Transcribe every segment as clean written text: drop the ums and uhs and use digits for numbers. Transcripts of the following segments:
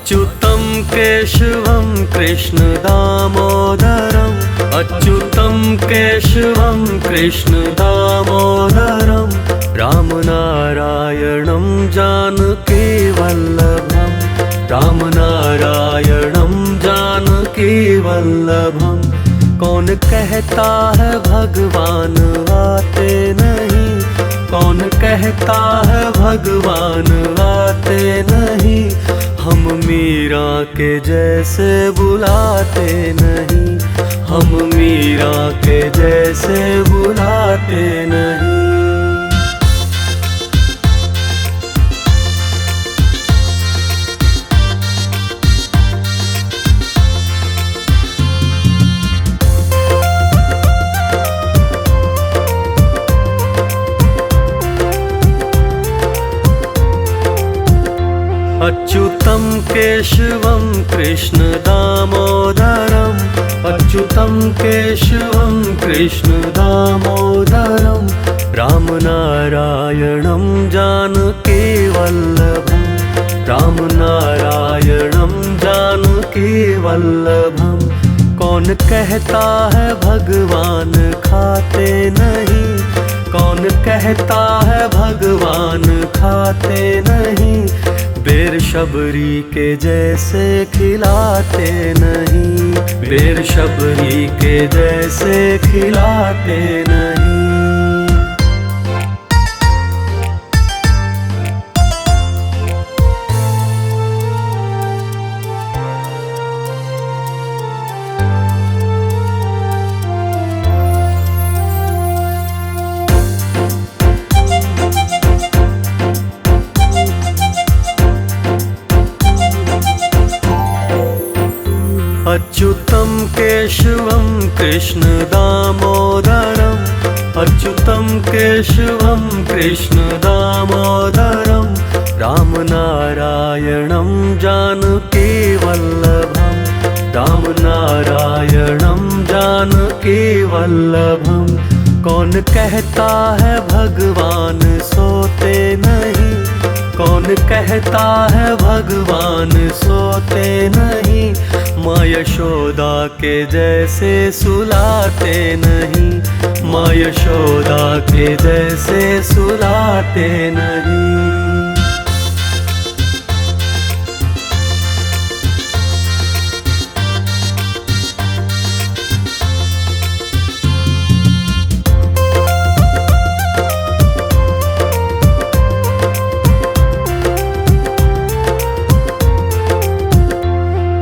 अच्युतं केशवं कृष्ण दामोदरम् अच्युतं केशवं कृष्ण दामोदरं रामनारायणं जानकी वल्लभं रामनारायणं जानकी वल्लभं। कौन कहता है भगवान आते नहीं, कौन कहता है भगवान आते नहीं, हम मीरा के जैसे बुलाते नहीं, हम मीरा के जैसे बुलाते नहीं। अच्युतं केशवं कृष्ण दामोदरम् अच्युतं केशवं कृष्ण दामोदरं रामनारायणं जानकी वल्लभं रामनारायणं जानकी वल्लभं। कौन कहता है भगवान खाते नहीं, कौन कहता है भगवान खाते नहीं, बेर शबरी के जैसे खिलाते नहीं, बेर शबरी के जैसे खिलाते नहीं। अच्युतं केशवं कृष्ण दामोदरम् अच्युतं केशवं कृष्ण दामोदरं रामनारायणं जानकी वल्लभं रामनारायणं जानकी वल्लभं। कौन कहता है भगवान सोते नहीं, कौन कहता है भगवान सोते नहीं, माँ यशोदा के जैसे सुलाते नहीं, माँ यशोदा के जैसे सुलाते नहीं।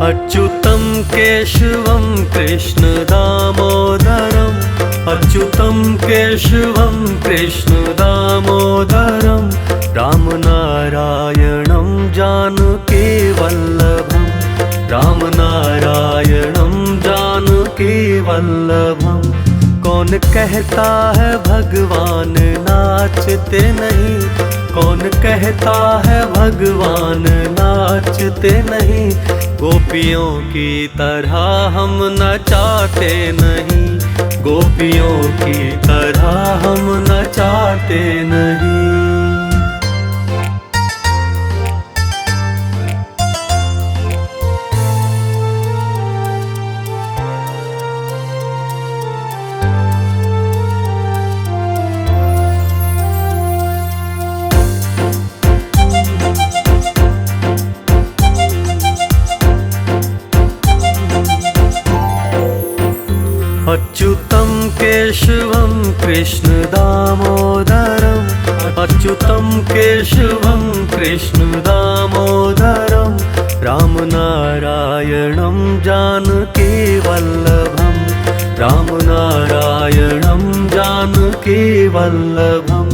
अच्युतं केशवं कृष्ण दामोदरम् अच्युतं केशवं कृष्ण दामोदरं रामनारायणं जानकी वल्लभं रामनारायणं जानकी वल्लभं। कौन कहता है भगवान नाचते नहीं, कौन कहता है भगवान नाचते नहीं, गोपियों की तरह हम नचाते नहीं, गोपियों की तरह हम नचाते नहीं। अच्युतं केशवं कृष्ण दामोदरम् अच्युतं केशवं कृष्ण दामोदरं रामनारायणं जानकी वल्लभं रामनारायणं जानकी वल्लभं।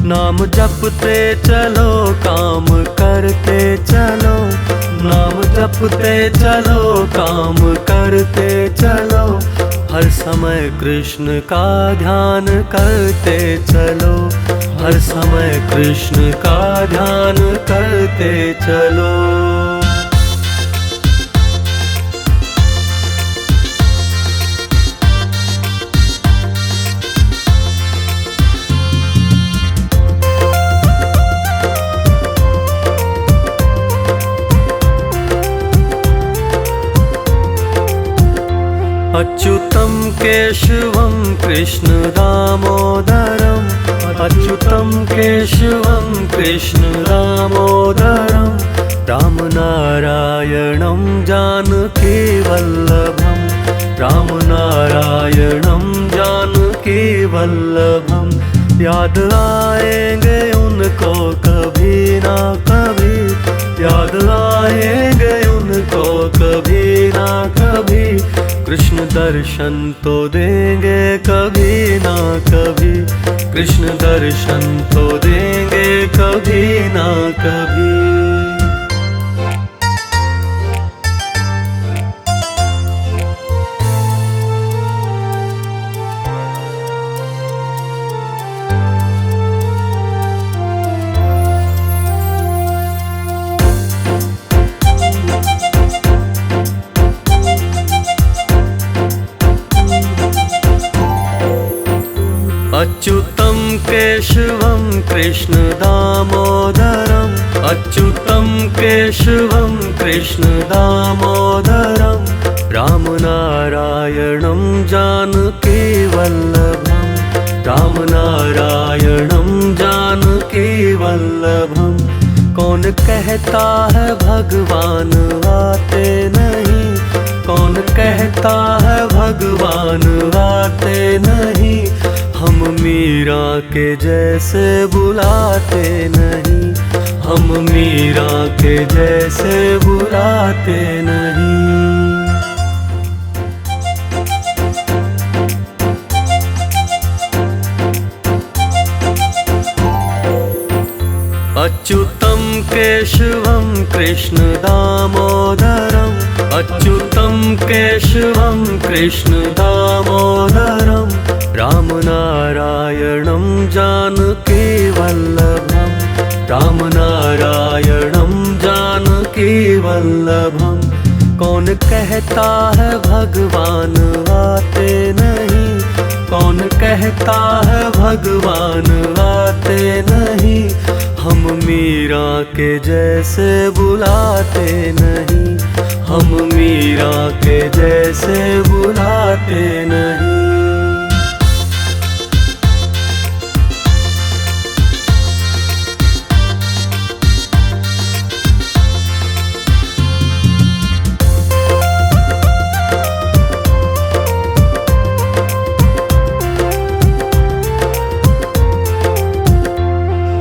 नाम जपते चलो काम करते चलो, नाम जपते चलो काम करते चलो, हर समय कृष्ण का ध्यान करते चलो, हर समय कृष्ण का ध्यान करते चलो। केशवं कृष्ण दामोदरम् अच्युतं केशवं कृष्ण दामोदरम् रामनारायणं जानकी वल्लभम् रामनारायणं जानकी वल्लभम् याद आएंगे उनको कभी ना कभी याद आएंगे उनको कभी ना कभी कृष्ण दर्शन तो देंगे कभी ना कभी कृष्ण दर्शन तो देंगे कभी ना कभी। अच्युतं केशवं कृष्ण दामोदरम् अच्युतं केशवं कृष्ण दामोदरम् रामनारायणं जानकी वल्लभम् रामनारायणं जानकी वल्लभम् कौन कहता है भगवान आते नहीं कौन कहता है भगवान आते नहीं हम मीरा के जैसे बुलाते नहीं हम मीरा के जैसे बुलाते नहीं। अच्युतं केशवं कृष्ण दामोदरम् अच्युतं केशवं कृष्ण दामोदरम् रामनारायणं जानकी वल्लभम् रामनारायणं जानकी वल्लभम् कौन कहता है भगवान आते नहीं कौन कहता है भगवान आते नहीं हम मीरा के जैसे बुलाते नहीं हम मीरा के जैसे बुलाते नहीं।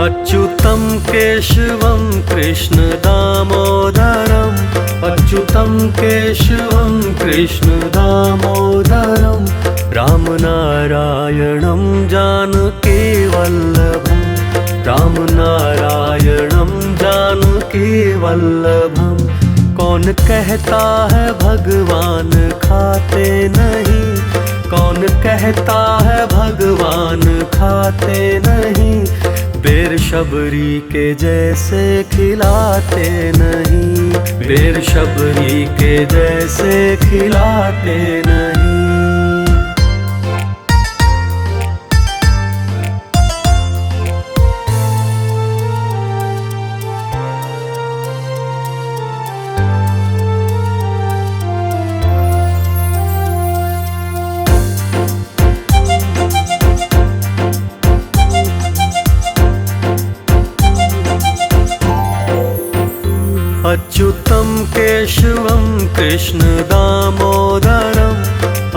अच्युतं केशवं कृष्ण दामोदरम् अच्युतं केशवं कृष्ण दामोदरम् रामनारायणं जानकी वल्लभम् रामनारायणं जानकी वल्लभम् कौन कहता है भगवान खाते नहीं कौन कहता है भगवान खाते नहीं बेर शबरी के जैसे खिलाते नहीं बेर शबरी के जैसे खिलाते नहीं। अच्युतं केशवं कृष्ण दामोदरम्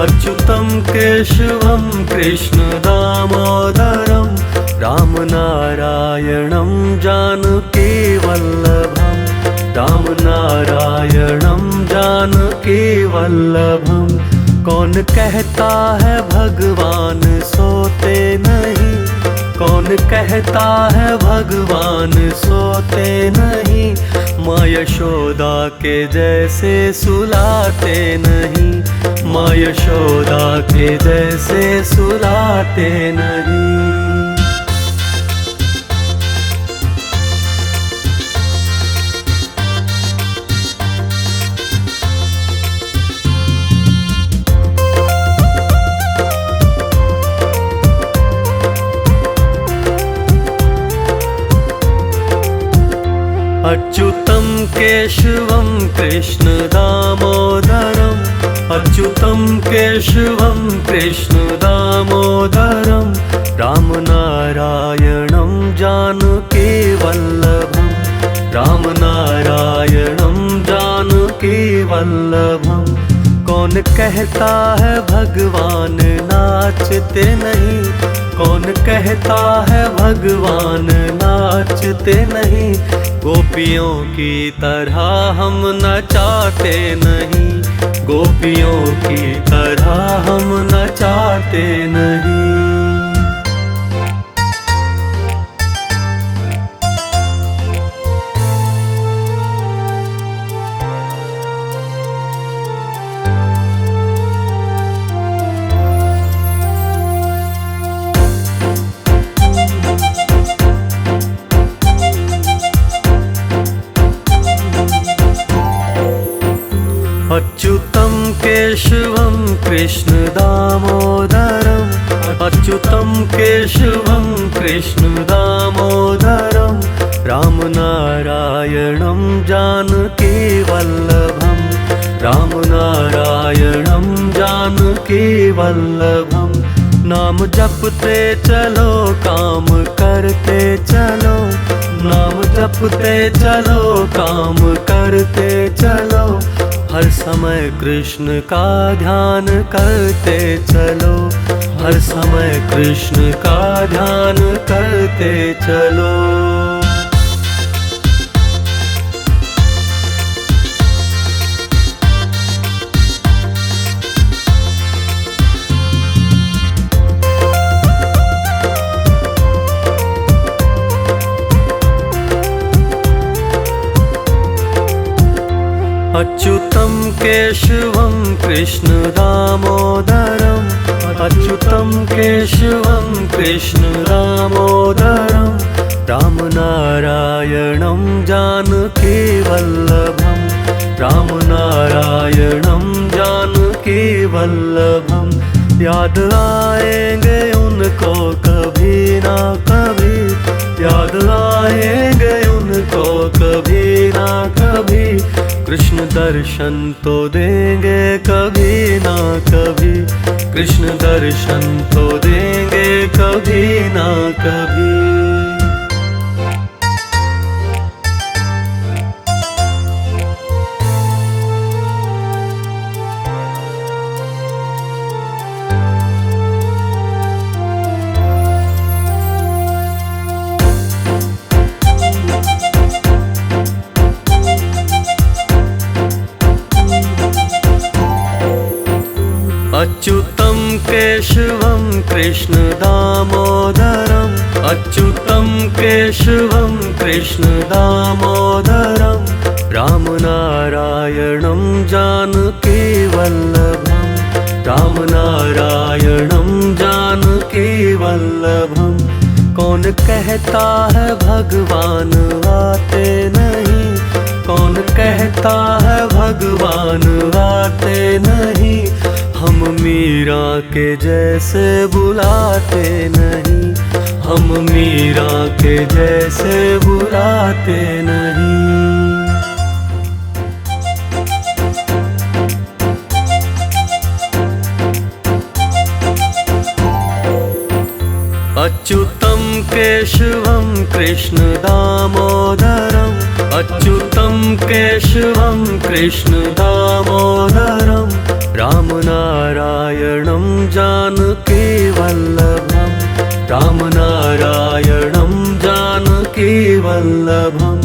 अच्युतं केशवं कृष्ण दामोदरम् रामनारायणं जानकी वल्लभम् रामनारायणं जानकी वल्लभम् कौन कहता है भगवान सोते नहीं कौन कहता है भगवान सोते नहीं माँ यशोदा के जैसे सुलाते नहीं माँ यशोदा के जैसे सुलाते नहीं। अच्युतं केशवं कृष्ण दामोदरम् अच्युतं केशवं कृष्ण दामोदरं रामनारायणं जानकी वल्लभं रामनारायणं जानकी वल्लभं। कौन कहता है भगवान नाचते नहीं, कौन कहता है भगवान नाचते नहीं। गोपियों की तरह हम नचाते नहीं, गोपियों की तरह हम नचाते नहीं। अच्युतं केशवं कृष्ण दामोदरं अच्युतं केशवं कृष्ण दामोदरं रामनारायणं जानकी वल्लभं रामनारायणं जानकी वल्लभं। नाम जपते चलो काम करते चलो, नाम जपते चलो काम करते चलो। हर समय कृष्ण का ध्यान करते चलो, हर समय कृष्ण का ध्यान करते चलो। अच्युतं केशवं कृष्ण दामोदरं अच्युतं केशवं कृष्ण दामोदरं रामनारायणं जानकी वल्लभं रामनारायणं जानकी वल्लभं। याद आएंगे उनको कभी ना कभी, याद आएंगे उनको कभी ना कभी। कृष्ण दर्शन तो देंगे कभी ना कभी, कृष्ण दर्शन तो देंगे कभी ना कभी। अच्युतं केशवं कृष्ण दामोदरं अच्युतं केशवं कृष्ण दामोदरं रामनारायणं जानकी वल्लभं रामनारायणं जानकी वल्लभं। कौन कहता है भगवान आते नहीं, कौन कहता है भगवान आते नहीं। हम मीरा के जैसे बुलाते नहीं, हम मीरा के जैसे बुलाते नहीं। अच्युतं केशवं कृष्ण दामोदरं अच्युतं केशवं कृष्ण दामोदरं रामनारायणं जानकी वल्लभं रामनारायणं जानकी वल्लभं।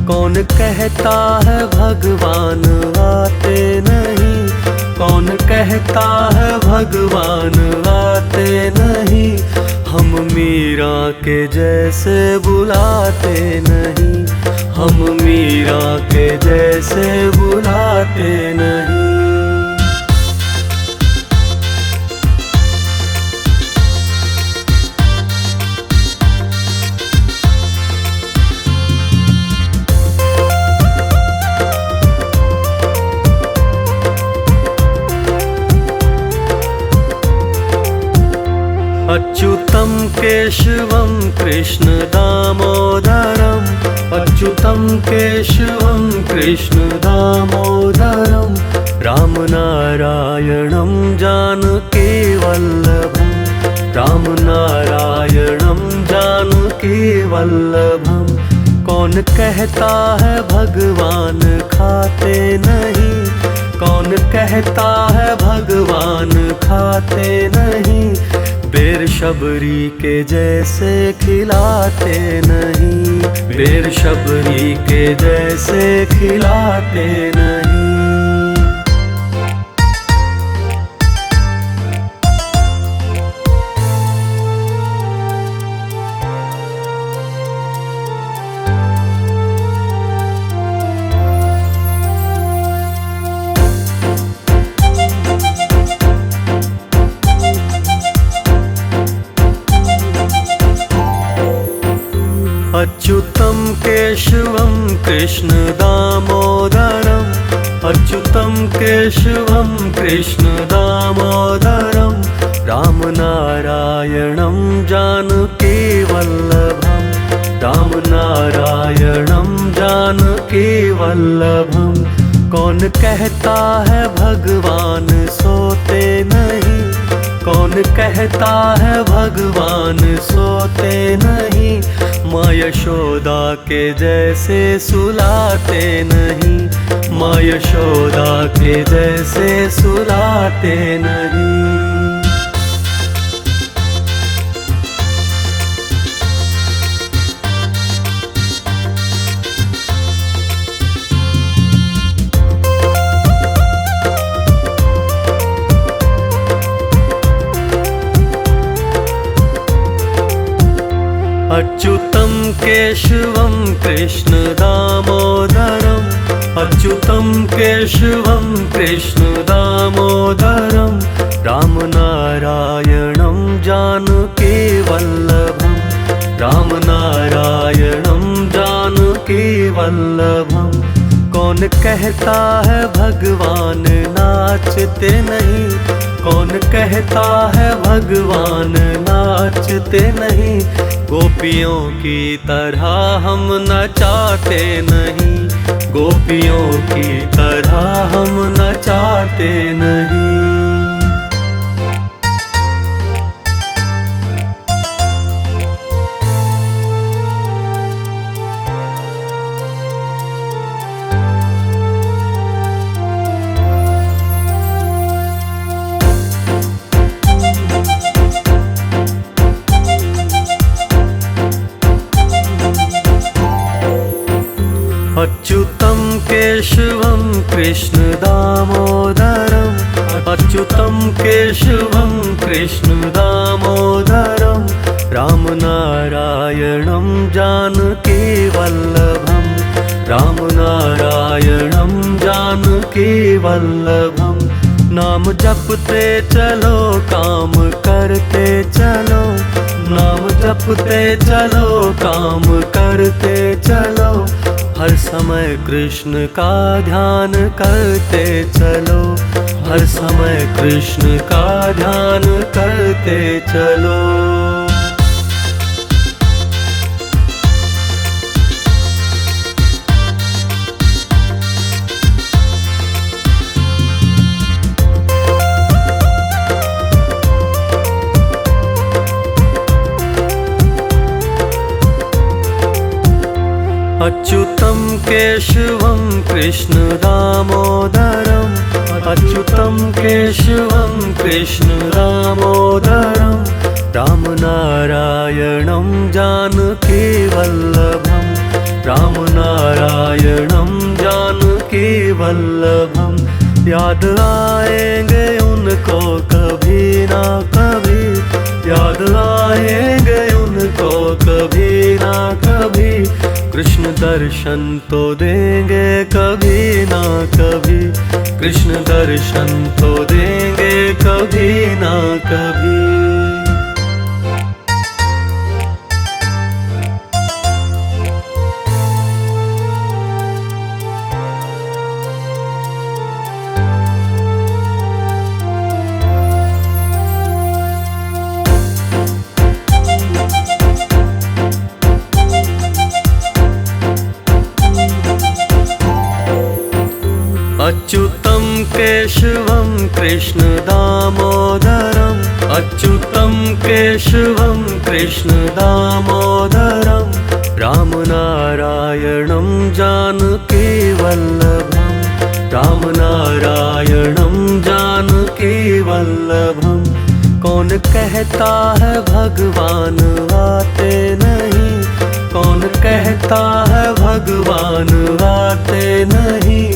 कौन कहता है भगवान आते नहीं, कौन कहता है भगवान आते नहीं। हम मीरा के जैसे बुलाते नहीं, हम मीरा के जैसे बुलाते नहीं। अच्युतं केशवं कृष्ण दामोदरं अच्युतं केशवं कृष्ण दामोदरं राम नारायणं जानकी वल्लभं, राम नारायणं जानकी वल्लभं। कौन कहता है भगवान खाते नहीं, कौन कहता है भगवान खाते नहीं। बेर शबरी के जैसे खिलाते नहीं, बेर शबरी के जैसे खिलाते नहीं। अच्युतं केशवं कृष्ण दामोदरम्, अच्युतं केशवं कृष्ण दामोदरं। राम नारायणं जानकी वल्लभं, राम नारायणं जानकी वल्लभं। कौन कहता है भगवान सोते नहीं, कौन कहता है भगवान सोते नहीं। माँ यशोदा के जैसे सुलाते नहीं, माँ यशोदा के जैसे सुलाते नहीं। अच्युतं केशवं कृष्ण दामोदरम्, अच्युतं केशवं कृष्ण दामोदरम्। राम नारायणं जानकी वल्लभं, राम नारायणं जानकी वल्लभं। कौन कहता है भगवान नाचते नहीं, कौन कहता है भगवान नाचते नहीं। गोपियों की तरह हम नचाते नहीं, गोपियों की तरह हम नचाते नहीं। अच्युतं केशवं कृष्ण दामोदरम्, अच्युतं केशवं कृष्ण दामोदरम्। राम नारायणं जानकी वल्लभं, राम नारायणं जानकी वल्लभं। नाम जपते चलो काम करते चलो, नाम जपते चलो काम करते चलो। हर समय कृष्ण का ध्यान करते चलो, हर समय कृष्ण का ध्यान करते चलो। अच्युतं केशवं कृष्ण दामोदरम्, अच्युतं केशवं कृष्ण दामोदरम्। राम नारायणं जानकी वल्लभं, राम नारायणं जानकी वल्लभं। याद आएंगे उनको कभी ना कभी, याद आएंगे उनको कभी ना कभी। कृष्ण दर्शन तो देंगे कभी ना कभी, कृष्ण दर्शन तो देंगे कभी ना कभी। अच्युतं केशवं कृष्ण दामोदरम् अच्युतं केशवं कृष्ण दामोदरम् रामनारायणं जानकी वल्लभम् रामनारायणं जानकी वल्लभम्। कौन कहता है भगवान आते नहीं, कौन कहता है भगवान आते नहीं,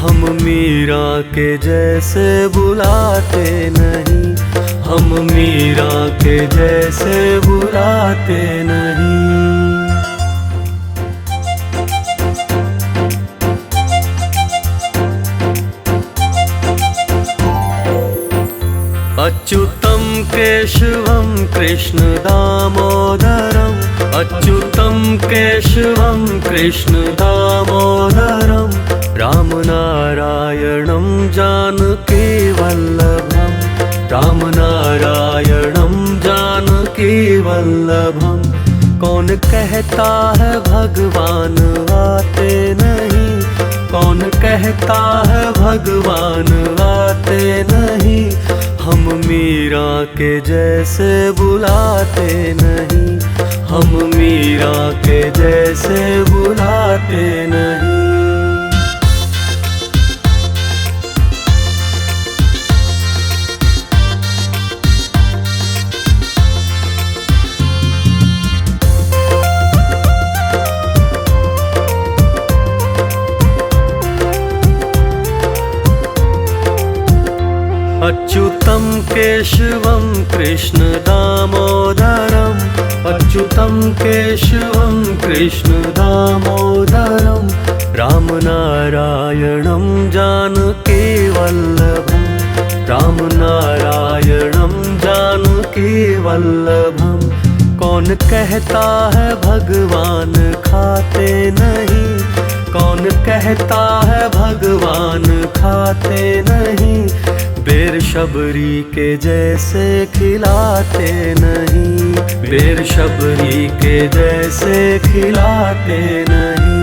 हम मीरा के जैसे बुलाते नहीं, हम मीरा के जैसे बुलाते नहीं। अच्युतं केशवं कृष्ण दामोदरम् अच्युतं केशवं कृष्ण दामोदरम् रामनारायणं जानकी वल्लभम् रामनारायणं जानकी वल्लभम्। कौन कहता है भगवान आते नहीं, कौन कहता है भगवान आते नहीं, हम मीरा के जैसे बुलाते नहीं, हम मीरा के जैसे बुलाते नहीं। अच्युतं केशवं कृष्ण दामोदरम् अच्युतं केशवं कृष्ण दामोदरम् रामनारायणं जानकी वल्लभम् रामनारायणं जानकी वल्लभम्। कौन कहता है भगवान खाते नहीं, कौन कहता है भगवान खाते नहीं, बेर शबरी के जैसे खिलाते नहीं, बेर शबरी के जैसे खिलाते नहीं।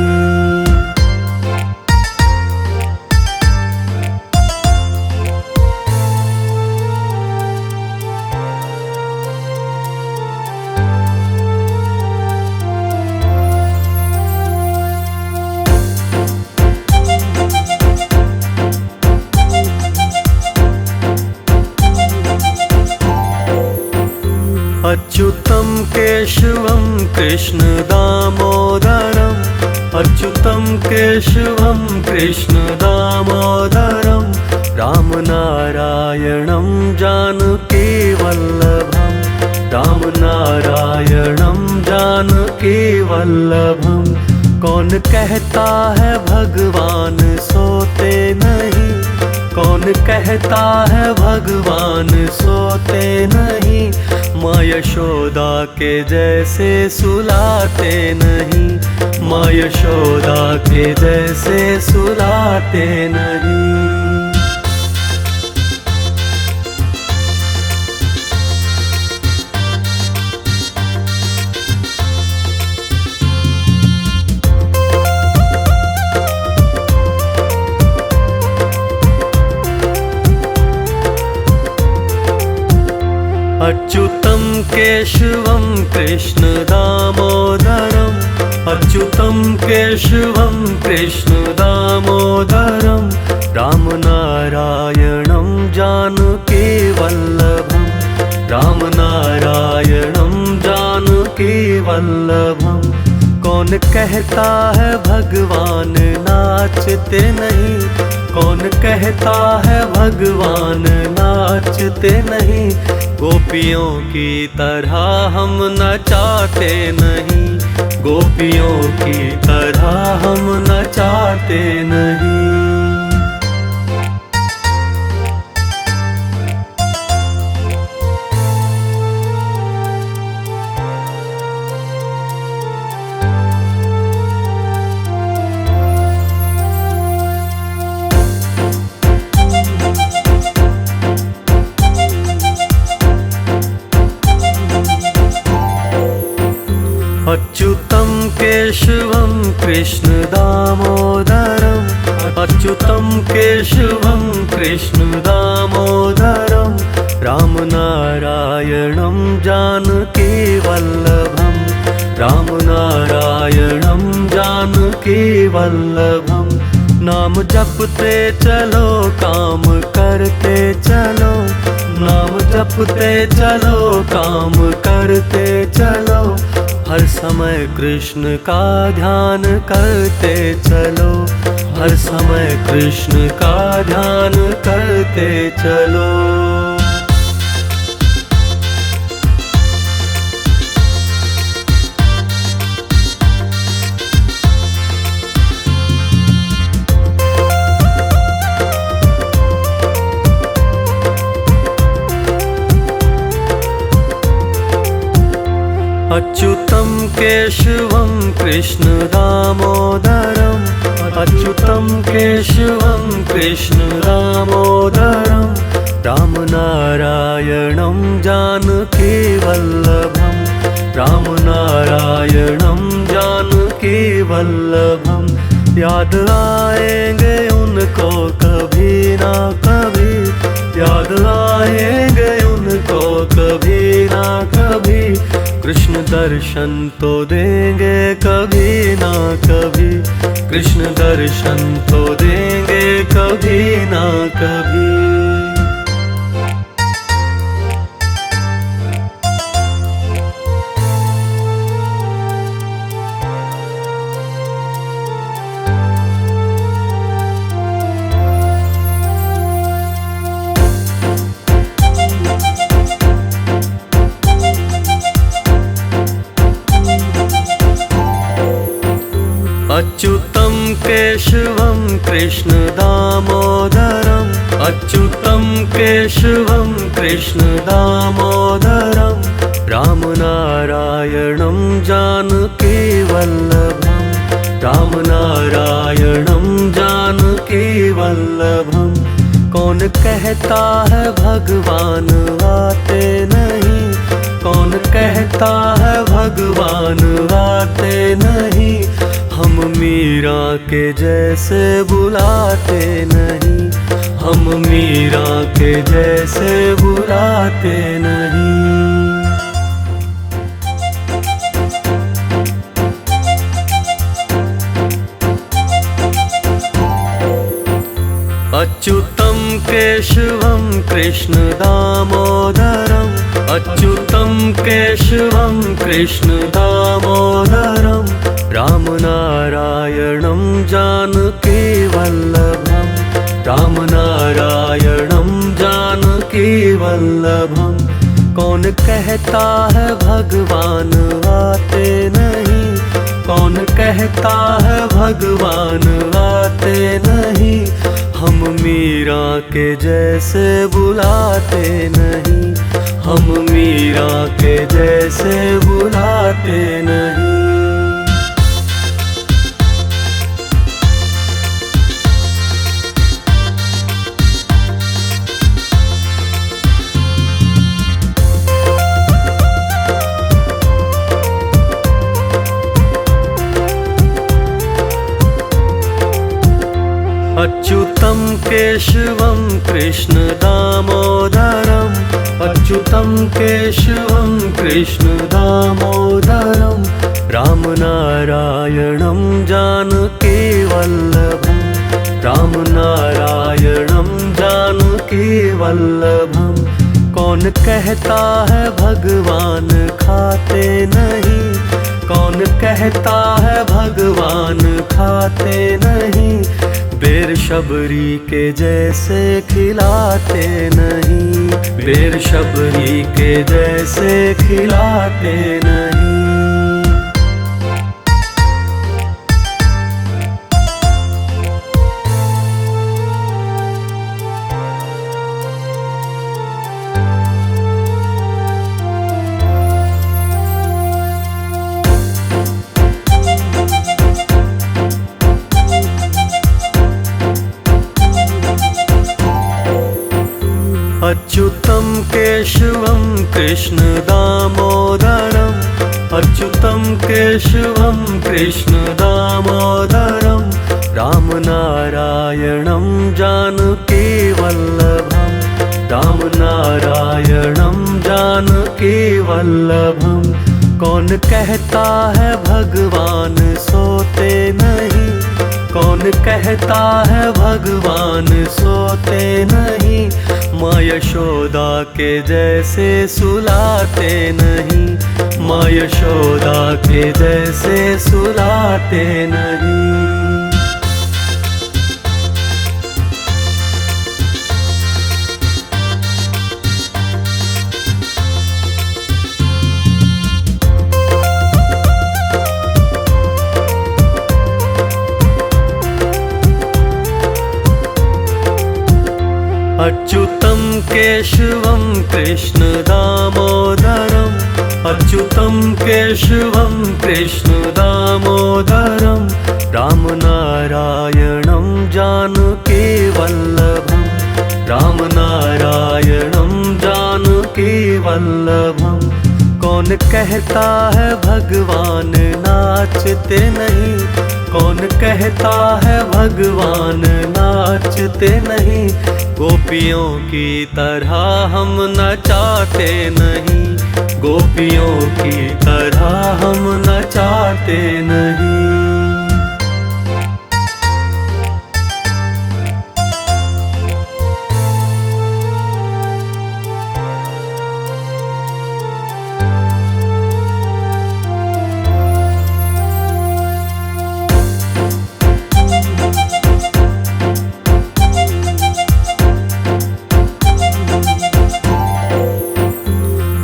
अच्युतं केशवं कृष्ण दामोदरम् अच्युतं केशवं कृष्ण दामोदरम् रामनारायणं जानकी वल्लभम् रामनारायणं जानकी वल्लभम्। कौन कहता है भगवान सोते नहीं, कौन कहता है भगवान सोते नहीं, माँ यशोदा के जैसे सुलाते नहीं, माँ यशोदा के जैसे सुलाते नहीं। अच्युतं केशवं कृष्ण दामोदरम् अच्युतं केशवं कृष्ण दामोदरम् रामनारायणं जानकी वल्लभम् रामनारायणं जानकी वल्लभम्। कौन कहता है भगवान नाचते नहीं, कौन कहता है भगवान नाचते नहीं, गोपियों की तरह हम नचाते नहीं, गोपियों की तरह हम नचाते नहीं। अच्युतं केशवं कृष्ण दामोदरम् अच्युतं केशवं कृष्ण दामोदरं रामनारायणं जानकी वल्लभं रामनारायणं जानकी वल्लभं। नाम जपते चलो काम करते चलो, नाम जपते चलो काम करते चलो, हर समय कृष्ण का ध्यान करते चलो, हर समय कृष्ण का ध्यान करते चलो। अच्युतं केशवं कृष्ण दामोदरं, अच्युतं केशवं कृष्ण दामोदरं रामनारायणं जानकी वल्लभं रामनारायणं जानकी वल्लभं। याद आएंगे उनको कभी ना कभी, याद आएंगे उनको कभी ना कभी, कृष्ण दर्शन तो देंगे कभी ना कभी, कृष्ण दर्शन तो देंगे कभी ना कभी। अच्युतं केशवं कृष्ण दामोदरं, अच्युतं केशवं कृष्ण दामोदरं रामनारायणं जानकी वल्लभं रामनारायणं जानकी वल्लभं। कौन कहता है भगवान आते नहीं, कौन कहता है भगवान आते नहीं, हम मीरा के जैसे बुलाते नहीं, हम मीरा के जैसे बुलाते नहीं। अच्युतं केशवं कृष्ण दामोदरं, अच्युतं केशवं कृष्ण दामोदरं रामनारायणं जानकी वल्लभं रामनारायणं जानकी वल्लभं। कौन कहता है भगवान आते नहीं, कौन कहता है भगवान आते नहीं, हम मीरा के जैसे बुलाते नहीं, हम मीरा के जैसे बुलाते नहीं। अच्युतं केशवं कृष्ण दामोदरं, अच्युतं केशवं कृष्ण दामोदरं रामनारायणं जानकी वल्लभं रामनारायणं जानकी वल्लभं। कौन कहता है भगवान खाते नहीं, कौन कहता है भगवान खाते नहीं, बेर शबरी के जैसे खिलाते नहीं, बेर शबरी के जैसे खिलाते नहीं। अच्युतं केशवं कृष्ण दामोदरं, अच्युतं केशवं कृष्ण दामोदरं राम नारायणं जानकी वल्लभं, राम नारायणं जानकी वल्लभं। कौन कहता है भगवान सोते नहीं, कौन कहता है भगवान सोते नहीं। माँ यशोदा के जैसे सुलाते नहीं, माँ यशोदा के जैसे सुलाते नहीं। अच्युतं केशवं कृष्ण दामोदरम्, अच्युतं केशवं कृष्ण दामोदरम्। राम नारायणं जानकी वल्लभं, राम नारायणं जानकी वल्लभं। कौन कहता है भगवान नाचते नहीं, कौन कहता है भगवान नाचते नहीं। गोपियों की तरह हम नचाते नहीं, गोपियों की तरह हम नचाते नहीं।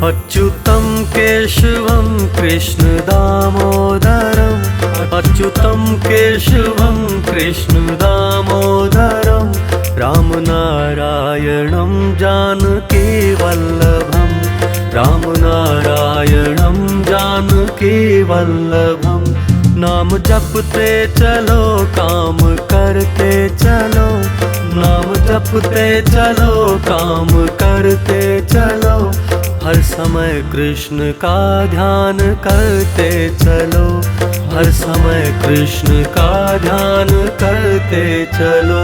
अच्युतं केशवं कृष्ण दामोदरम्, अच्युतं केशवं कृष्ण दामोदरम्। राम नारायणं जानकी वल्लभं, राम नारायणं जानकी वल्लभं। नाम जपते चलो काम करते चलो, नाम जपते चलो काम करते चलो। हर समय कृष्ण का ध्यान करते चलो, हर समय कृष्ण का ध्यान करते चलो।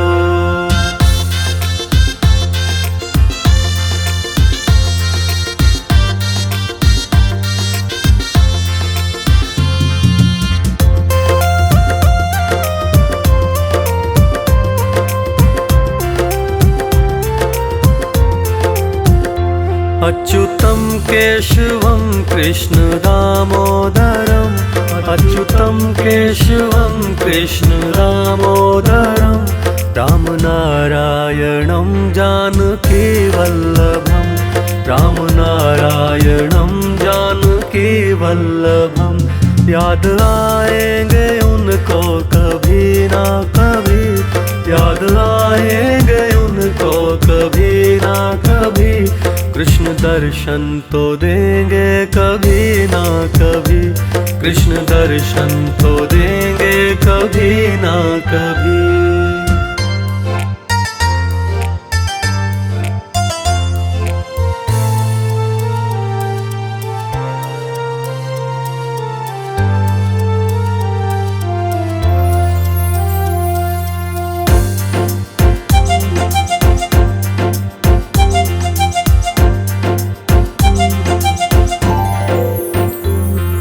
अच्युतं केशवं कृष्ण दामोदरम्, अच्युतं केशवं कृष्ण दामोदरम्। राम नारायणं जानकी वल्लभं, राम नारायणं जानकी वल्लभं। याद आएंगे उनको कभी ना कभी, याद आएंगे उनको कभी ना कभी। कृष्ण दर्शन तो देंगे कभी ना कभी, कृष्ण दर्शन तो देंगे कभी ना कभी।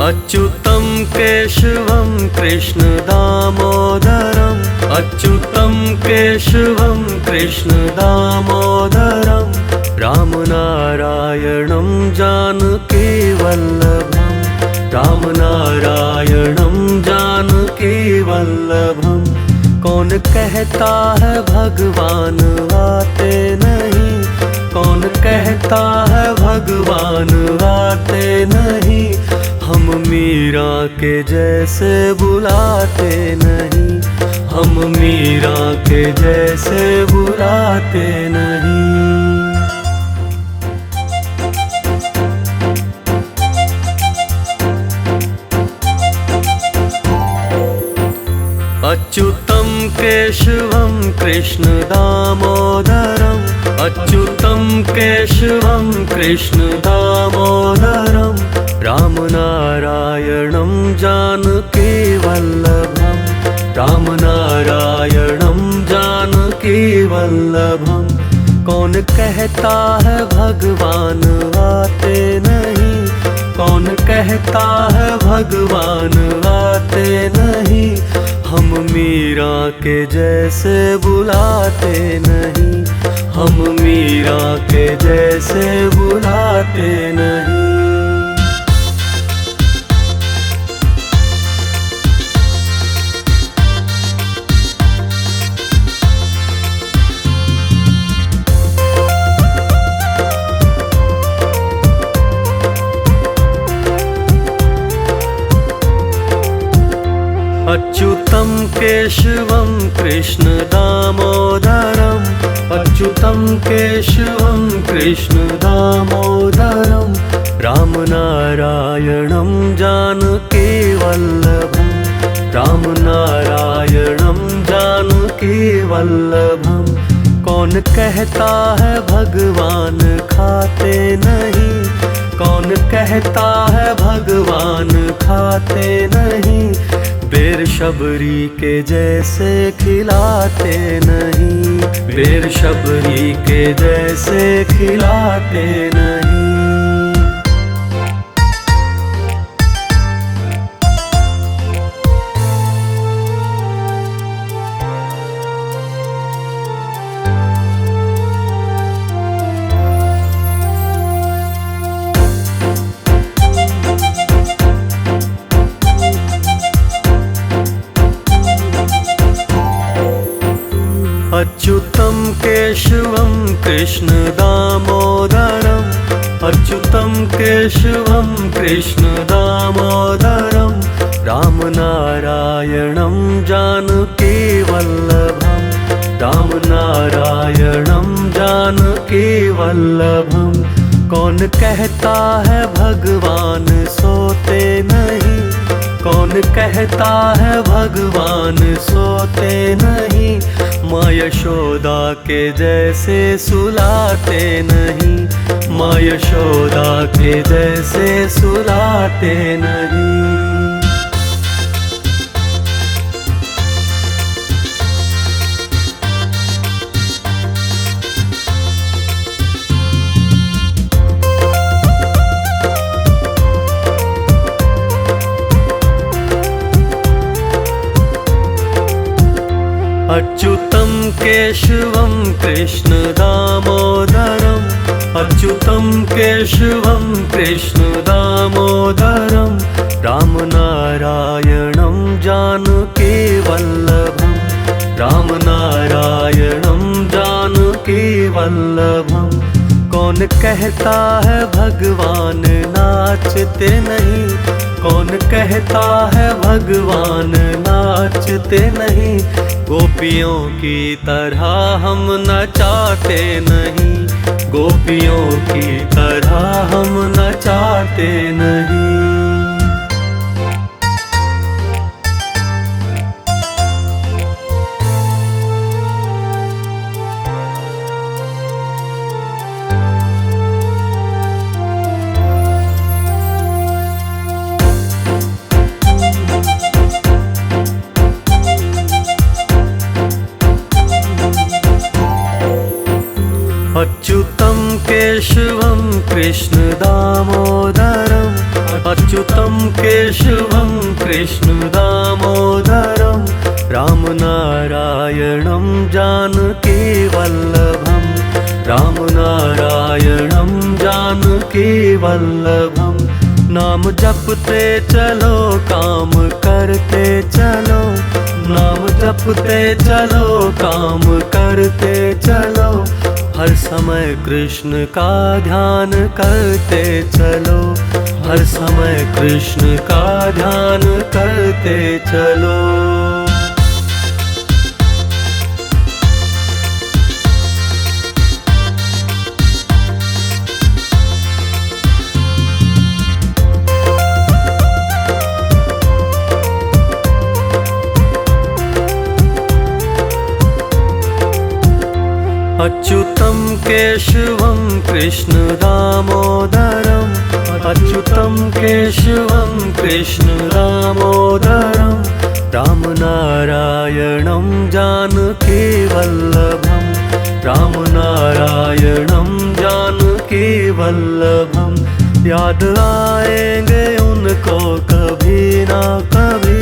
अच्युतं केशवं कृष्ण दामोदरम्, अच्युतं केशवं कृष्ण दामोदरम्। राम नारायणं जानकी वल्लभं, राम नारायणं जानकी वल्लभं। कौन कहता है भगवान आते नहीं, कौन कहता है भगवान आते नहीं। हम मीरा के जैसे बुलाते नहीं, हम मीरा के जैसे बुलाते नहीं। अच्युतं केशवं कृष्ण दामोदरम्, अच्युतं केशवं कृष्ण दामोदरम्। राम नारायणं जानकी वल्लभं, राम नारायणं कहता है भगवान आते नहीं? कौन कहता है भगवान आते नहीं? हम मीरा के जैसे बुलाते नहीं, हम मीरा के जैसे बुलाते नहीं। अच्युतं केशवं कृष्ण दामोदरम्, अच्युतं केशवं कृष्ण दामोदरम्, रामनारायणं जानकी वल्लभम्, रामनारायणं जानकी वल्लभम्। कौन कहता है भगवान खाते नहीं? कौन कहता है भगवान खाते नहीं? बेर शबरी के जैसे खिलाते नहीं, बेर शबरी के जैसे खिलाते नहीं। अच्युतं केशवं कृष्ण दामोदरम्, अच्युतं केशवं कृष्ण दामोदरम्, रामनारायणं जानकी वल्लभम्, रामनारायणं जानकी वल्लभम्। कौन कहता है भगवान सोते नहीं? कौन कहता है भगवान सोते नहीं? माँ यशोदा के जैसे सुलाते नहीं, माँ यशोदा के जैसे सुलाते नहीं। अच्युतं केशवं कृष्ण दामोदरम्, अच्युतं केशवं कृष्ण दामोदरम्, रामनारायणं जानकी वल्लभम्, रामनारायणं जानकी वल्लभम्। कौन कहता है भगवान नाचते नहीं? कौन कहता है भगवान नाचते नहीं? गोपियों की तरह हम नचाते नहीं, गोपियों की तरह हम नचाते नहीं। अच्युतं केशवं कृष्ण दामोदरम्, अच्युतं केशवं कृष्ण दामोदरम्, रामनारायणं जानकी वल्लभम्, रामनारायणं जानकी वल्लभम्। नाम जपते चलो काम करते चलो, नाम जपते चलो काम करते चलो, हर समय कृष्ण का ध्यान करते चलो, हर समय कृष्ण का ध्यान करते चलो। अच्युतं केशवं कृष्ण दामोदरम्, अच्युतं केशवं कृष्ण दामोदरम्, रामनारायणं जानकी वल्लभम्, राम नारायणं जानकी वल्लभम। याद आएंगे उनको कभी ना कभी,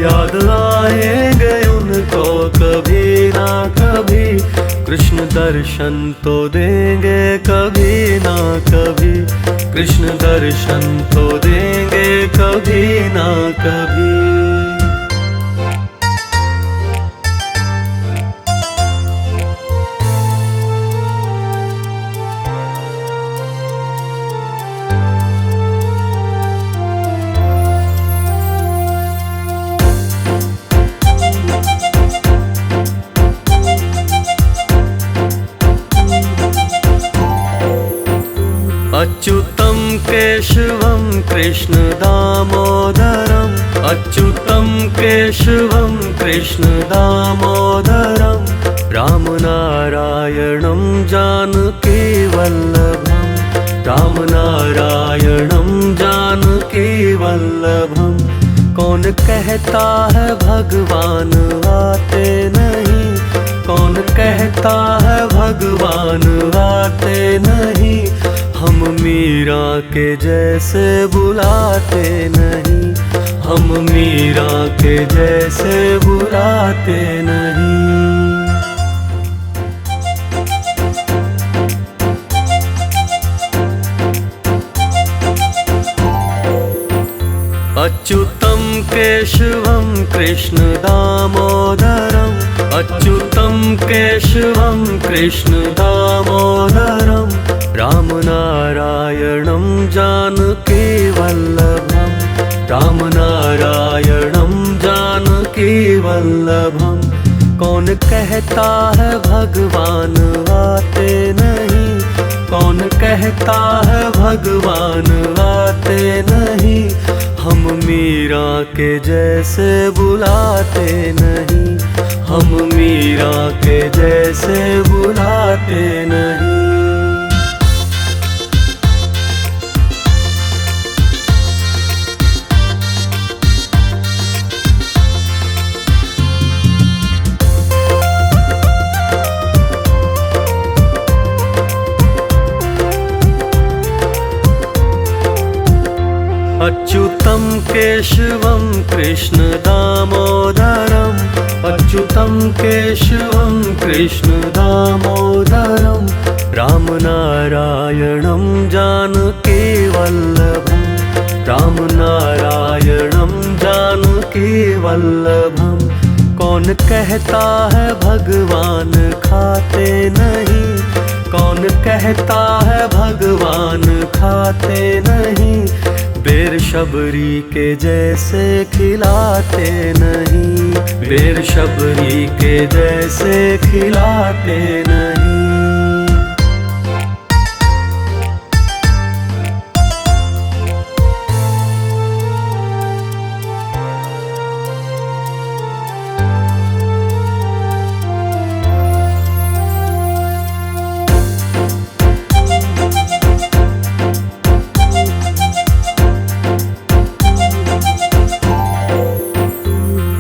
याद आएंगे उनको कभी ना कभी। कृष्ण दर्शन तो देंगे कभी ना कभी, कृष्ण दर्शन तो देंगे कभी ना कभी। अच्युतं केशवं कृष्ण दामोदरम्, अच्युतं केशवं कृष्ण दामोदरम्। राम नारायणं जानकी वल्लभम्, राम नारायणं जानकी वल्लभम्। कौन कहता है भगवान आते नहीं, कौन कहता है भगवान आते नहीं। हम मीरा के जैसे बुलाते नहीं, हम मीरा के जैसे बुलाते नहीं। अच्युतं केशवं कृष्ण दामोदरम्, अच्युतं केशवं कृष्ण दामोदरम्। राम नारायणं जानकी वल्लभम्, राम नारायणं जानकी वल्लभम्। कौन कहता है भगवान आते नहीं, कौन कहता है भगवान आते नहीं। हम मीरा के जैसे बुलाते नहीं, हम मीरा के जैसे बुलाते नहीं। अच्युतं केशवं कृष्ण दामोदरम्, अच्युतं केशवं कृष्ण दामोदरम्। राम नारायणं जानकी वल्लभम्, राम नारायणं जानकी वल्लभम्। कौन कहता है भगवान खाते नहीं, कौन कहता है भगवान खाते नहीं। बेर शबरी के जैसे खिलाते नहीं, बेर शबरी के जैसे खिलाते नहीं।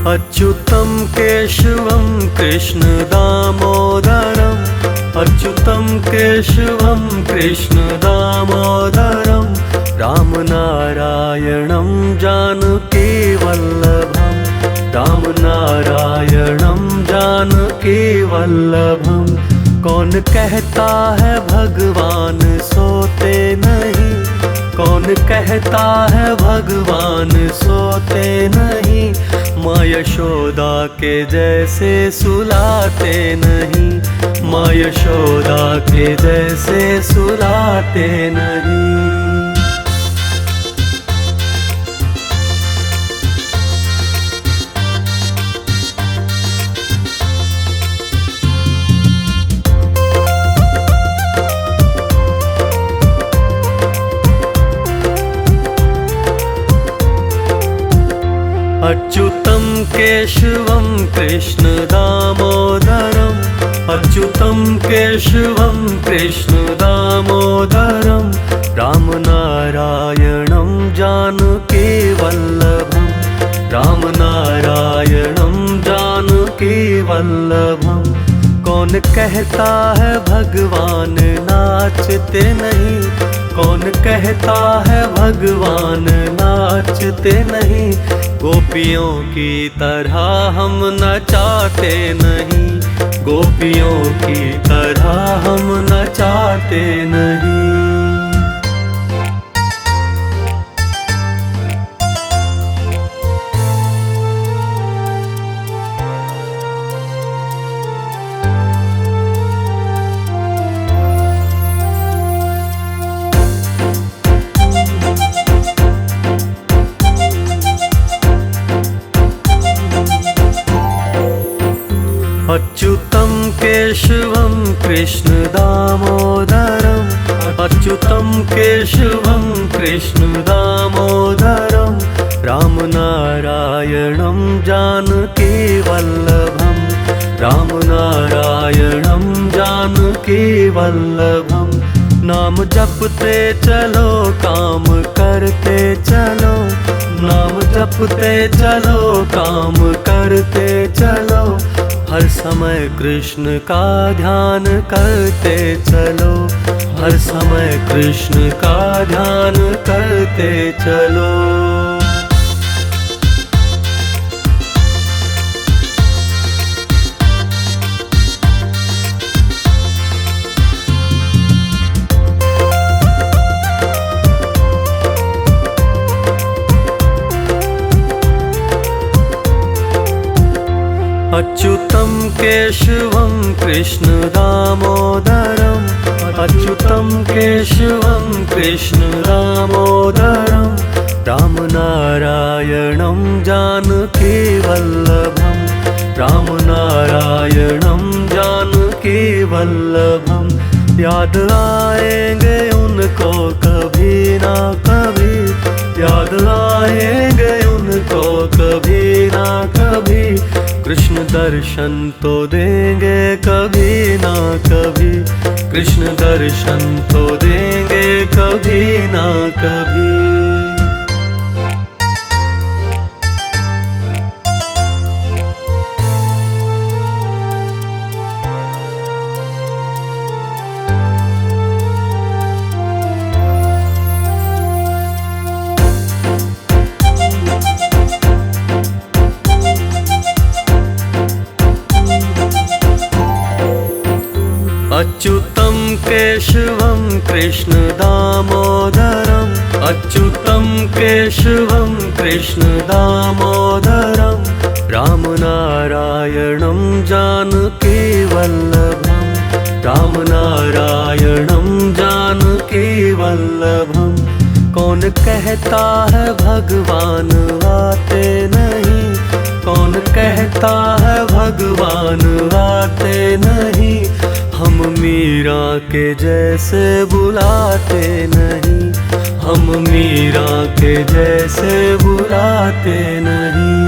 अच्युतं केशवं कृष्ण दामोदरम्, अच्युतं केशवं कृष्ण दामोदरम्। राम नारायणं जानकी वल्लभम्, राम नारायणं जानकी वल्लभम्। कौन कहता है भगवान सोते नहीं, कौन कहता है भगवान सोते नहीं। माँ यशोदा के जैसे सुलाते नहीं, माँ यशोदा के जैसे सुलाते नहीं। अच्युतं केशवं कृष्ण दामोदरम्, अच्युतं केशवं कृष्ण दामोदरम्। राम नारायणं जानकी वल्लभम्, राम नारायणं जानकी वल्लभम्। कौन कहता है भगवान नाचते नहीं, कौन कहता है भगवान नाचते नहीं। गोपियों की तरह हम नचाते नहीं, गोपियों की तरह हम नचाते नहीं। अच्युतं केशवं कृष्ण दामोदरम्, अच्युतं केशवं कृष्ण दामोदरम्, रामनारायणं जानकी वल्लभम्, रामनारायणं जानकी वल्लभम्। नाम जपते चलो काम करते चलो, नाम जपते चलो काम करते चलो। हर समय कृष्ण का ध्यान करते चलो, हर समय कृष्ण का ध्यान करते चलो। अच्युतं केशवं कृष्ण दामोदरम्, अच्युतं केशवं कृष्ण दामोदरम्, रामनारायणं जानकी वल्लभम्, रामनारायणं जानकी वल्लभम्। याद आएंगे उनको कभी ना कभी, याद आएंगे उनको कभी ना कभी। कृष्ण दर्शन तो देंगे कभी ना कभी, कृष्ण दर्शन तो देंगे कभी ना कभी। अच्युतं केशवं कृष्ण दामोदरम्, अच्युतं केशवं कृष्ण दामोदरम्, रामनारायणं जानकी वल्लभम्, रामनारायणं जानकी वल्लभम्। कौन कहता है भगवान आते नहीं, कौन कहता है भगवान आते नहीं। हम मीरा के जैसे बुलाते नहीं, हम मीरा के जैसे बुलाते नहीं।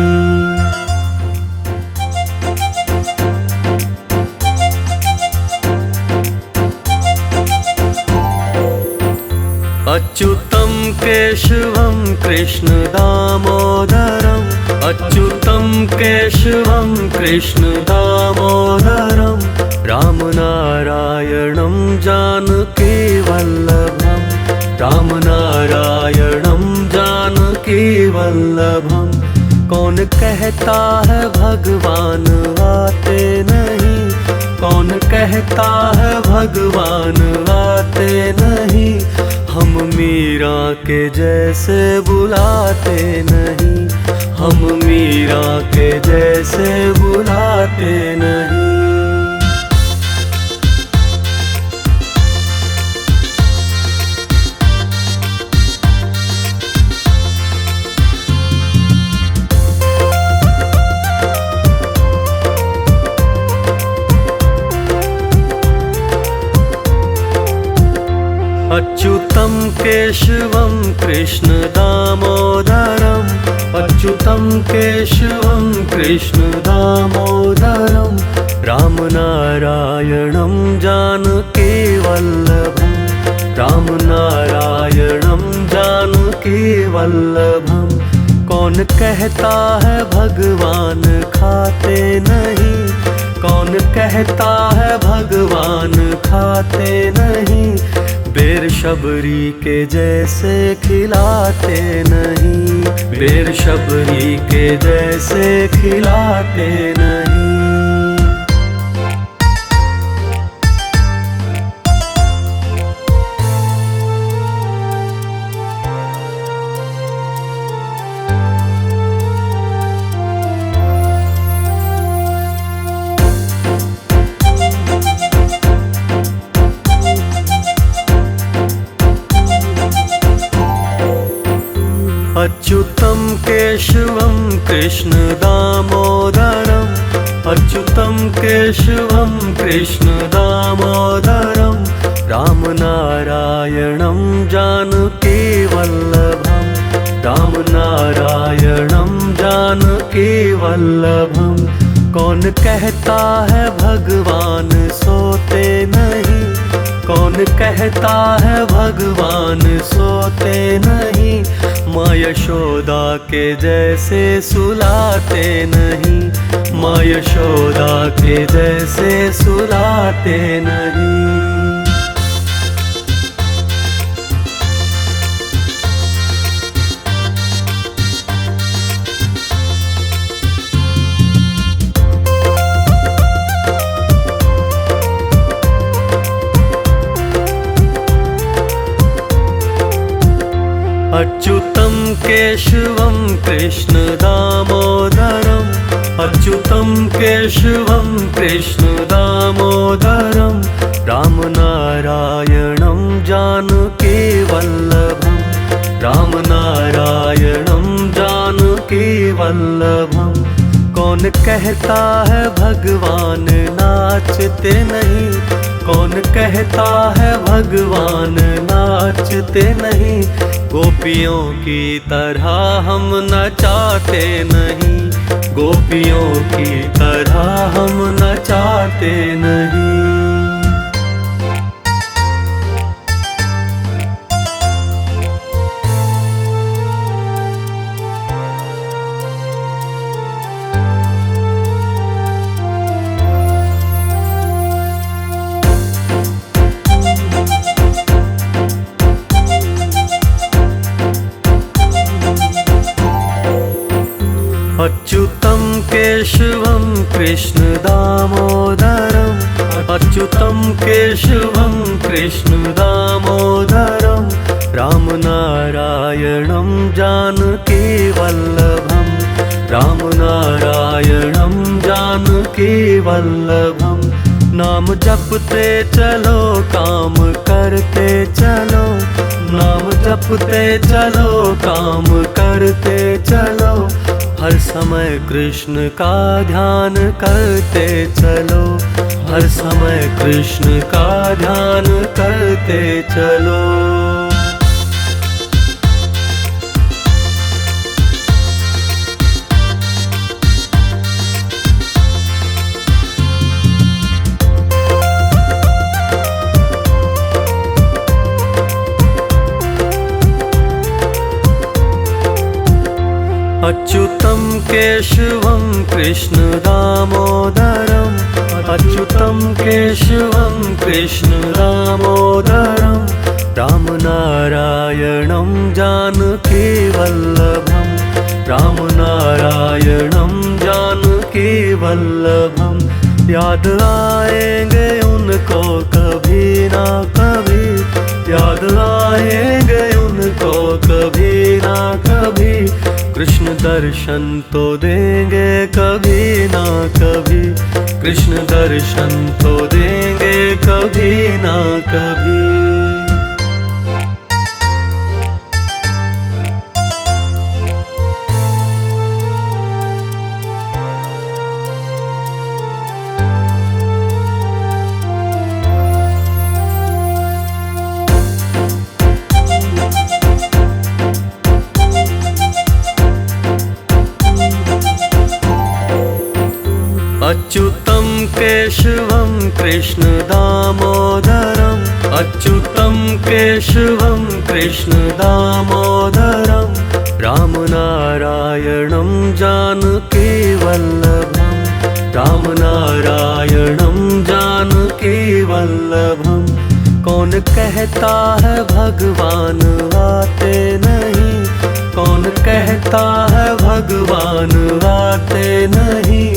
अच्युतं केशवं कृष्ण दामोदरम्, अच्युतं केशवं कृष्ण दामोदरम्, रामनारायणं जानकी वल्लभम्, रामनारायणं जानकी वल्लभम्। कौन कहता है भगवान आते नहीं, कौन कहता है भगवान आते नहीं। हम मीरा के जैसे बुलाते नहीं, हम मीरा के जैसे बुलाते नहीं। अच्युतं केशवं कृष्ण दामोदरम्, अच्युतं केशवं कृष्ण दामोदरम्, रामनारायणं जानकी वल्लभम्, रामनारायणं जानकी वल्लभम्। कौन कहता है भगवान खाते नहीं, कौन कहता है भगवान खाते नहीं, बेर शबरी के जैसे खिलाते नहीं, बेर शबरी के जैसे खिलाते नहीं। अच्युतं केशवं कृष्ण दामोदरम्, अच्युतं केशवं कृष्ण दामोदरम्, रामनारायणं जानकी वल्लभम्, रामनारायणं जानकी वल्लभम्। कौन कहता है भगवान सोते नहीं, कौन कहता है भगवान सोते नहीं, माँ यशोदा के जैसे सुलाते नहीं, माँ यशोदा के जैसे सुलाते नहीं। अच्युतं केशवं कृष्ण दामोदरम्, अच्युतं केशवं कृष्ण दामोदरम्, रामनारायणं जानकी वल्लभम्, रामनारायणं जानकी वल्लभम्। कौन कहता है भगवान नाचते नहीं, कौन कहता है भगवान नाचते नहीं, गोपियों की तरह हम नचाते नहीं, गोपियों की तरह हम नचाते नहीं। अच्युतं केशवं कृष्ण दामोदरम्, अच्युतं केशवं कृष्ण दामोदरम्, रामनारायणं जानकी वल्लभम्, रामनारायणं जानकी वल्लभम्। नाम जपते चलो काम करते चलो, नाम जपते चलो काम करते चलो, हर समय कृष्ण का ध्यान करते चलो, हर समय कृष्ण का ध्यान करते चलो। अच्युतं केशवं कृष्ण दामोदरम्, अच्युतं केशवं कृष्ण दामोदरम्, रामनारायणं जानकी वल्लभम्, रामनारायणं जानकी वल्लभम्। याद आएंगे उनको कभी ना कभी, याद आएंगे उनको कभी ना कभी, कृष्ण दर्शन तो देंगे कभी ना कभी, कृष्ण दर्शन तो देंगे कभी ना कभी। अच्युतं केशवं कृष्ण दामोदरम्, अच्युतं केशवं कृष्ण दामोदरम्, रामनारायणं जानकी वल्लभम्, रामनारायणं जानकीवल्लभम्। कौन कहता है भगवान आते नहीं, कौन कहता है भगवान आते नहीं।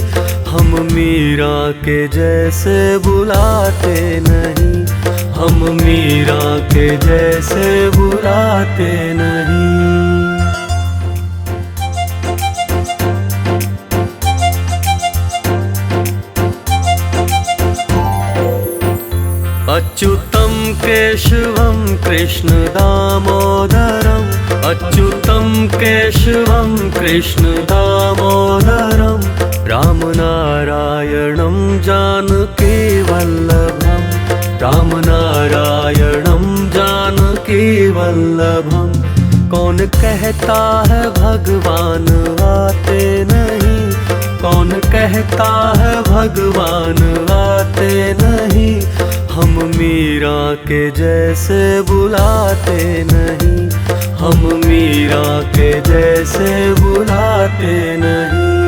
हम मीरा के जैसे बुलाते नहीं, हम मीरा के जैसे बुलाते नहीं। अच्युतं केशवं कृष्ण दामोदरम्, अच्युतं केशवं कृष्ण दामोदरम्। रामनारायणं जानकीवल्लभम्, रामनारायणं जानकीवल्लभम्। कौन कहता है भगवान आते नहीं, कौन कहता है भगवान आते नहीं। हम मीरा के जैसे बुलाते नहीं, हम मीरा के जैसे बुलाते नहीं।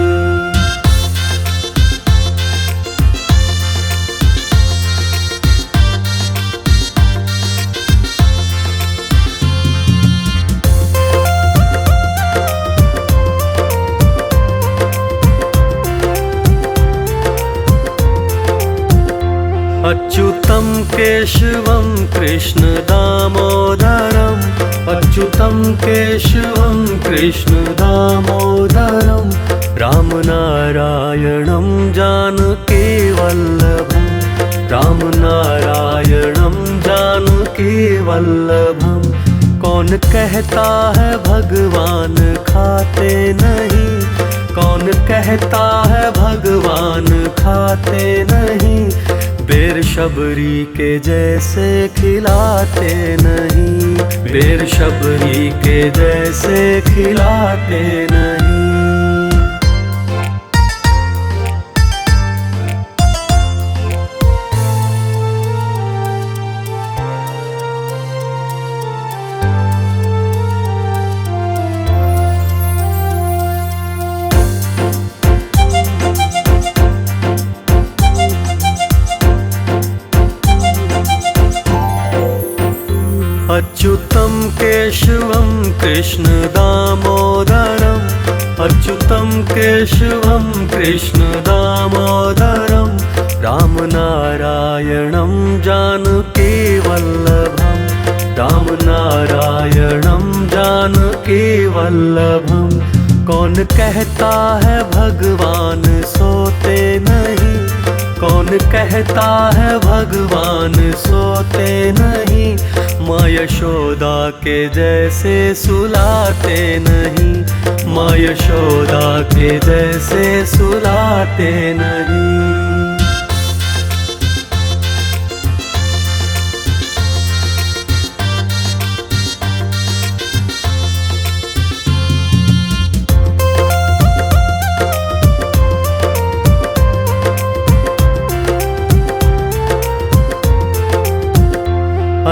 अच्युतं केशवं कृष्ण दामोदरम्, अच्युतं केशवं कृष्ण दामोदरम्। रामनारायणं जानकीवल्लभम्, रामनारायणं जानकीवल्लभम्। कौन कहता है भगवान खाते नहीं, कौन कहता है भगवान खाते नहीं। बेर शबरी के जैसे खिलाते नहीं, बेर शबरी के जैसे खिलाते नहीं। अच्युतं केशवं कृष्ण दामोदरम्, अच्युतं केशवं कृष्ण दामोदरम्। रामनारायणं जानकीवल्लभम्, रामनारायणं जानकीवल्लभम्। कौन कहता है भगवान सोते नहीं, कौन कहता है भगवान सोते नहीं। माँ यशोदा के जैसे सुलाते नहीं, माँ यशोदा के जैसे सुलाते नहीं।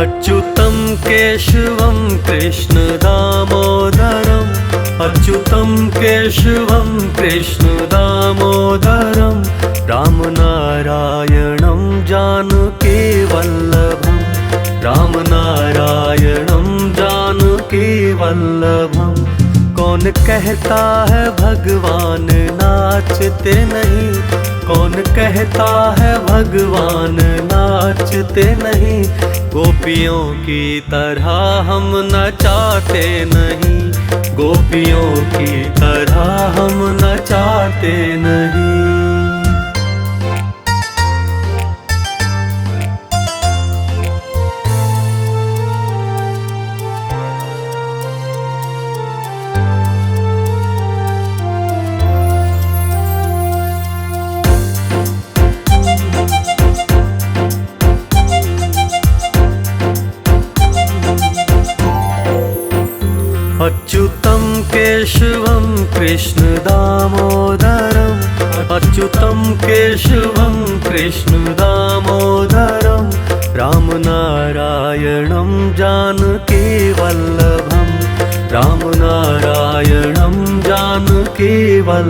अच्युतं केशवं कृष्ण दामोदरम्, अच्युतं केशवं कृष्ण दामोदरम्। रामनारायणं जानकीवल्लभम्, रामनारायणं जानकीवल्लभम्। कौन कहता है भगवान नाचते नहीं, कौन कहता है भगवान नाचते नहीं। गोपियों की तरह हम नचाते नहीं, गोपियों की तरह हम नचाते नहीं। अच्युतं केशवं कृष्ण दामोदरम्, अच्युतं केशवं कृष्ण दामोदरम्। रामनारायणं जानकीवल्लभम्, रामनारायणं जानकीवल्लभम्।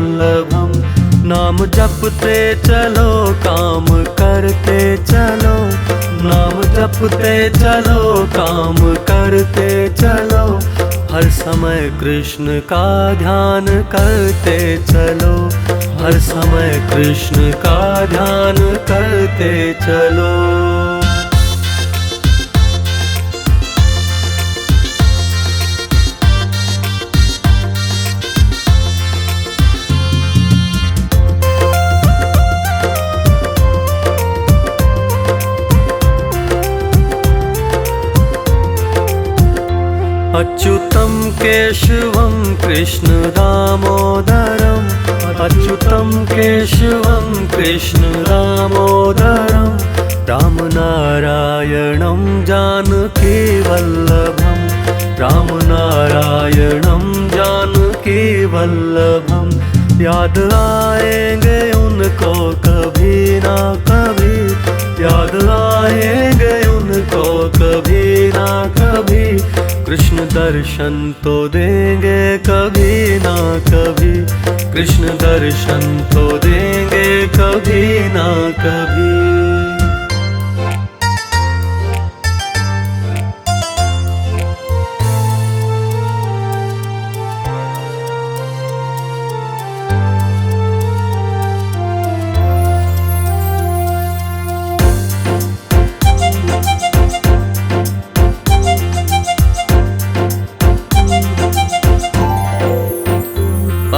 नाम जपते चलो काम करते चलो, नाम जपते चलो काम करते चलो, हर समय कृष्ण का ध्यान करते चलो, हर समय कृष्ण का ध्यान करते चलो। अच्युतं केशवं कृष्ण दामोदरम्, अच्युतं केशवं कृष्ण दामोदरम्, रामनारायणं जानकी वल्लभम्, रामनारायणं जानकी वल्लभम्। याद आएंगे उनको कभी ना कभी, याद आएंगे उनको कभी ना कभी, कृष्ण दर्शन तो देंगे कभी ना कभी, कृष्ण दर्शन तो देंगे कभी ना कभी।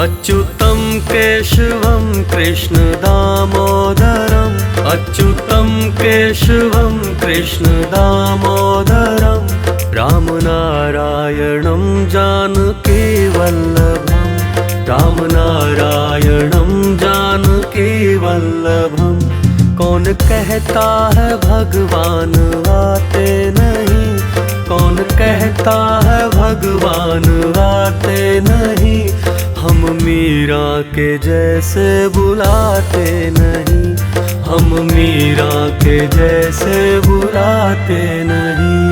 अच्युतं केशवं कृष्ण दामोदरम्, अच्युतं केशवं कृष्ण दामोदरम्, रामनारायणं जानकी वल्लभम्, रामनारायणं जानकी वल्लभम्। कौन कहता है भगवान आते नहीं, कौन कहता है भगवान आते नहीं, हम मीरा के जैसे बुलाते नहीं, हम मीरा के जैसे बुलाते नहीं।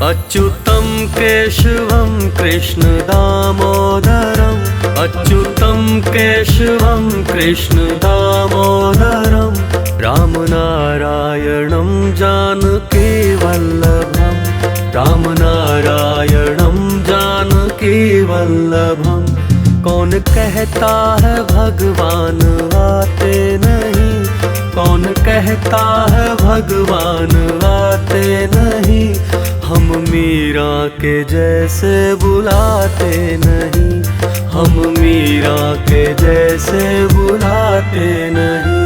अच्युतं केशवं कृष्ण दामोदरम्, अच्युतं केशवं कृष्ण दामोदरम्, रामनारायणं जानकी वल्लभम्, रामनारायणं जानकी वल्लभम्। कौन कहता है भगवान आते नहीं, कौन कहता है भगवान आते नहीं, हम मीरा के जैसे बुलाते नहीं, हम मीरा के जैसे बुलाते नहीं।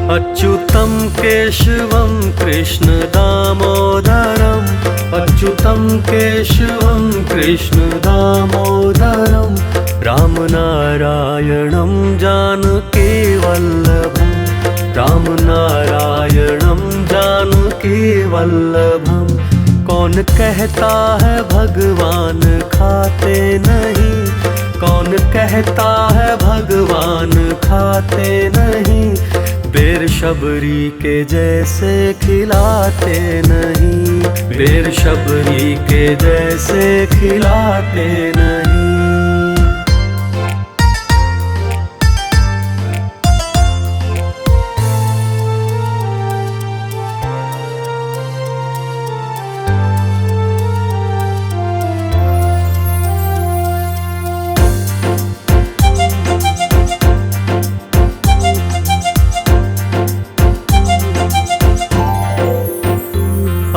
अच्युतं केशवं कृष्ण दामोदरम्, अच्युतं केशवं कृष्ण दामोदरम्, रामनारायणं जानकी वल्लभम्, रामनारायणं जानकी वल्लभम्। कौन कहता है भगवान खाते नहीं, कौन कहता है भगवान खाते नहीं, बेर शबरी के जैसे खिलाते नहीं, बेर शबरी के जैसे खिलाते नहीं।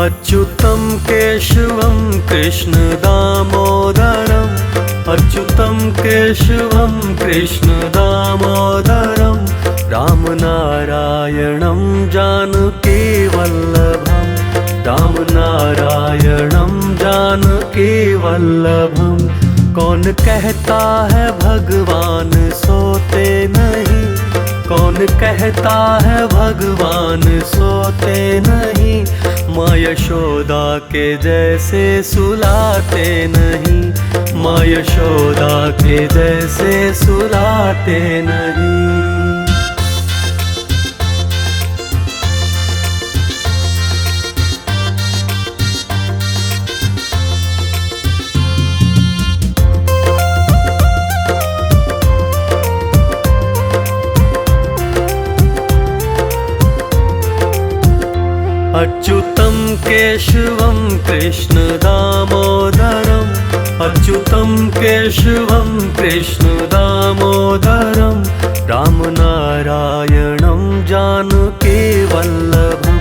अच्युतं केशवं कृष्ण दामोदरम्, अच्युतं केशवं कृष्ण दामोदरम्, रामनारायणं जानकी वल्लभम्, रामनारायणं जानकी वल्लभम्। कौन कहता है भगवान सोते नहीं, कौन कौन कहता है भगवान सोते नहीं, माँ यशोदा के जैसे सुलाते नहीं, माँ यशोदा के जैसे सुलाते नहीं। अच्युतं केशवं कृष्ण दामोदरम्, अच्युतं केशवं कृष्ण दामोदरम्, रामनारायणं जानकी वल्लभं,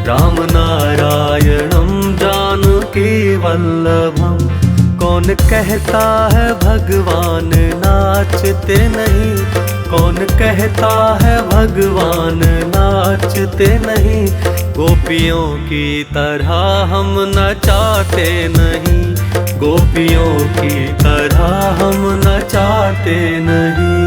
रामनारायणं जानकी वल्लभं। कौन कहता है भगवान नाचते नहीं, कौन कहता है भगवान नाचते नहीं, गोपियों की तरह हम नचाते नहीं, गोपियों की तरह हम नचाते नहीं।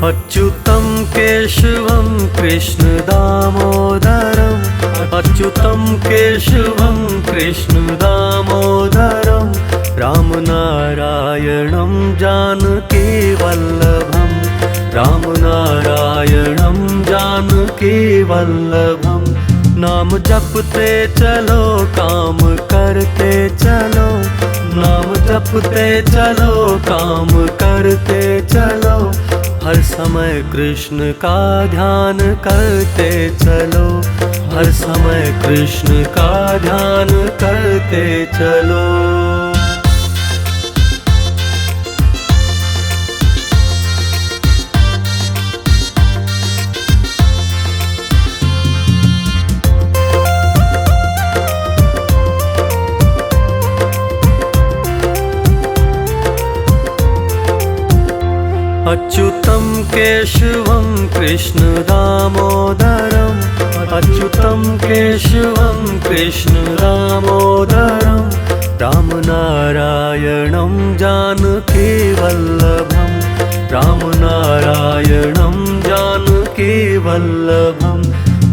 अच्युतं केशवं कृष्ण दामोदरम्, अच्युतं केशवं कृष्ण दामोदरम्, रामनारायणं जानकी वल्लभं, रामनारायणं जानकी वल्लभं। नाम जपते चलो काम करते चलो, नाम जपते चलो काम करते चलो, हर समय कृष्ण का ध्यान करते चलो, हर समय कृष्ण का ध्यान करते चलो। अच्युतं केशवं कृष्ण दामोदरम्, अच्युतं केशवं कृष्ण दामोदरम्, रामनारायणं जानकी वल्लभं, रामनारायणं जानकी वल्लभं।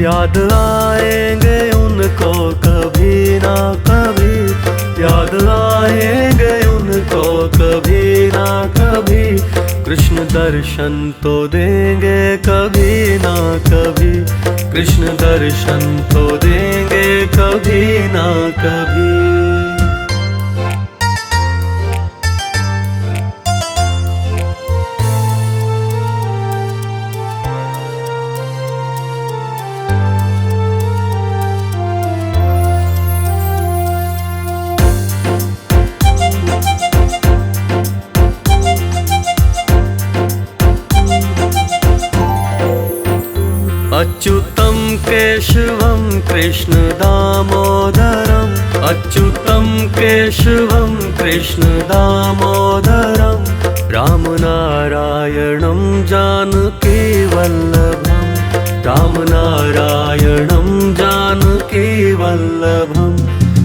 याद आएंगे उनको कभी ना कभी, याद आएंगे उनको कभी ना कभी, कृष्ण दर्शन तो देंगे कभी ना कभी, कृष्ण दर्शन तो देंगे कभी ना कभी। अच्युतं केशवं कृष्ण दामोदरम्, अच्युतं केशवं कृष्ण दामोदरम्, रामनारायणं जानकी वल्लभं, रामनारायणं जानकी वल्लभं।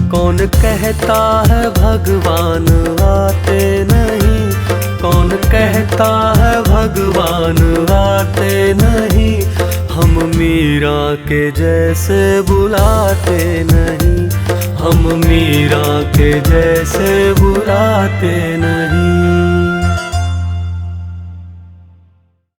कौन कहता है भगवान आते नहीं, कौन कहता है भगवान आते नहीं, हम मीरा के जैसे बुलाते नहीं, हम मीरा के जैसे बुलाते नहीं।